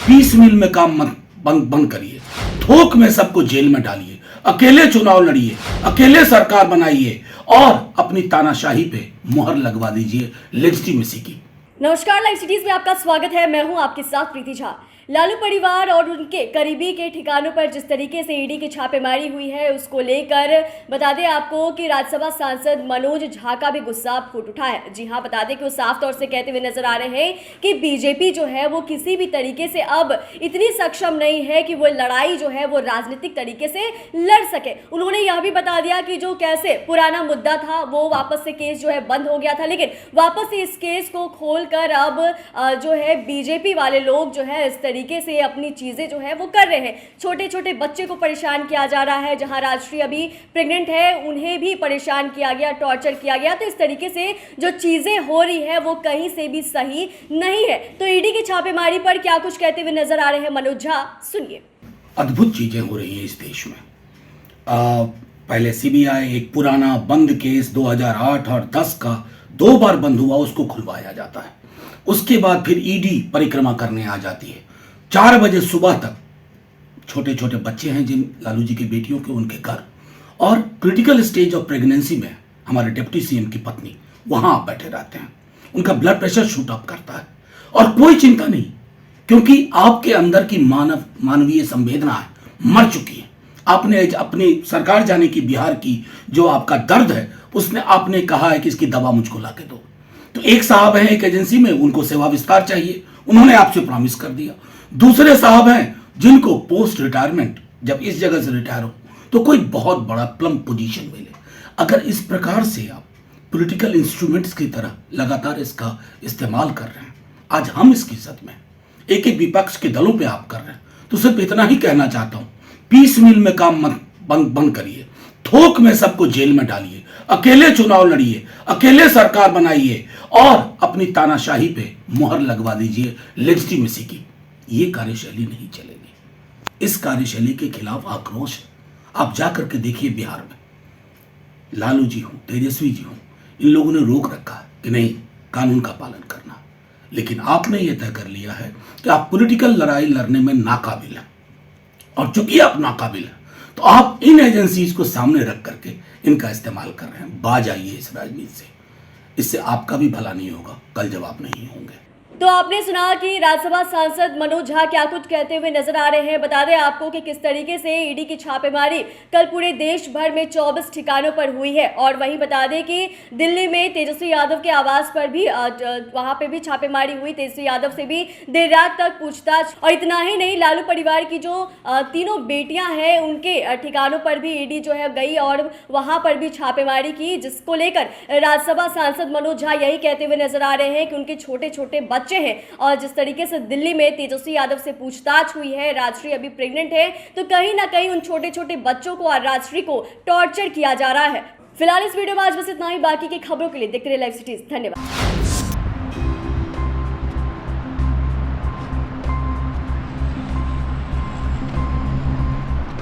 Piece मिल में काम मत बंद करिए, थोक में सबको जेल में डालिए, अकेले चुनाव लड़िए, अकेले सरकार बनाइए और अपनी तानाशाही पे मुहर लगवा दीजिए लेजिटिमेसी की। नमस्कार, लाइव सिटीज में आपका स्वागत है। मैं हूं आपके साथ प्रीति झा। लालू परिवार और उनके करीबी के ठिकानों पर जिस तरीके से ईडी की छापेमारी हुई है उसको लेकर बता दें आपको कि राज्यसभा सांसद मनोज झा का भी गुस्सा फूट उठा है। जी हां, बता दें कि वो साफ तौर से कहते हुए नजर आ रहे हैं कि बीजेपी जो है वो किसी भी तरीके से अब इतनी सक्षम नहीं है कि वो लड़ाई जो है वो राजनीतिक तरीके से लड़ सके। उन्होंने यह भी बता दिया कि जो कैसे पुराना मुद्दा था वो वापस से केस जो है बंद हो गया था, लेकिन वापस से इस केस को खोलकर अब जो है बीजेपी वाले लोग जो है इस तरीके से अपनी चीजें जो है वो कर रहे हैं। छोटे छोटे बच्चे को परेशान किया जा रहा है, जहां राजश्री अभी प्रेग्नेंट है उन्हें भी परेशान किया गया, टॉर्चर किया गया। तो इस तरीके से जो चीजें हो रही है वो कहीं से भी सही नहीं है। तो ईडी की छापेमारी पर क्या कुछ कहते हुए नजर आ रहे हैं मनोज झा, सुनिए। अद्भुत चीजें हो रही हैं इस देश में। पहले सीबीआई एक पुराना बंद केस 2008 और 10 का 2 बार बंद हुआ उसको खुलवाया जाता है। उसके बाद फिर ईडी परिक्रमा करने आ जाती है। 4 बजे सुबह तक छोटे छोटे बच्चे हैं जिन लालू जी की बेटियों के, उनके घर, और क्रिटिकल स्टेज ऑफ प्रेगनेंसी में हमारे डिप्टी सीएम की पत्नी वहां आप बैठे रहते हैं। उनका ब्लड प्रेशर शूट अप करता है और कोई चिंता नहीं, क्योंकि आपके अंदर की मानवीय संवेदना है मर चुकी है। आपने अपनी सरकार जाने की, बिहार की जो आपका दर्द है उसने आपने कहा है कि इसकी दवा मुझको ला के दो। तो एक साहब हैं एक एजेंसी में, उनको सेवा विस्तार चाहिए, उन्होंने आपसे प्रॉमिस कर दिया। दूसरे साहब हैं जिनको पोस्ट रिटायरमेंट जब इस जगह से रिटायर हो तो कोई बहुत बड़ा प्लम पोजीशन मिले। अगर इस प्रकार से आप पॉलिटिकल इंस्ट्रूमेंट्स की तरह लगातार इसका इस्तेमाल कर रहे हैं, आज हम इसकी सद में एक एक विपक्ष के दलों पे आप कर रहे हैं, तो सिर्फ इतना ही कहना चाहता हूं, पीस मिल में काम मत बंद करिए, थोक में सबको जेल में डालिए, अकेले चुनाव लड़िए, अकेले सरकार बनाइए और अपनी तानाशाही पे मुहर लगवा दीजिए लेजिटिमेसी की। ये कार्यशैली नहीं चलेगी। इस कार्यशैली के खिलाफ आक्रोश है। आप जाकर के देखिए बिहार में, लालू जी हो, तेजस्वी जी हो, इन लोगों ने रोक रखा है कि नहीं कानून का पालन करना, लेकिन आपने यह तय कर लिया है कि आप पॉलिटिकल लड़ाई लड़ने में नाकाबिल हैं। और चूंकि आप नाकाबिल हैं तो आप इन एजेंसीज को सामने रख करके इनका इस्तेमाल कर रहे हैं। बाज आइए इस राजनीति से, इससे आपका भी भला नहीं होगा कल जब आप नहीं होंगे। तो आपने सुना कि राज्यसभा सांसद मनोज झा क्या कुछ कहते हुए नजर आ रहे हैं। बता दें आपको कि किस तरीके से ईडी की छापेमारी कल पूरे देश भर में 24 ठिकानों पर हुई है। और वहीं बता दें कि दिल्ली में तेजस्वी यादव के आवास पर भी वहां पे भी छापेमारी हुई। तेजस्वी यादव से भी देर रात तक पूछताछ। और इतना ही नहीं, लालू परिवार की जो तीनों बेटियां हैं उनके ठिकानों पर भी ईडी जो है गई और वहां पर भी छापेमारी की, जिसको लेकर राज्यसभा सांसद मनोज झा यही कहते हुए नजर आ रहे हैं कि उनके छोटे छोटे बच्चे हैं। और जिस तरीके से दिल्ली में तेजस्वी यादव से पूछताछ हुई है, राजश्री अभी प्रेग्नेंट है, तो कहीं ना कहीं उन छोटे छोटे बच्चों को और राजश्री को टॉर्चर किया जा रहा है। फिलहाल इस वीडियो में आज बस इतना ही। बाकी की खबरों के लिए देखते रहिए लाइव सिटीज। धन्यवाद।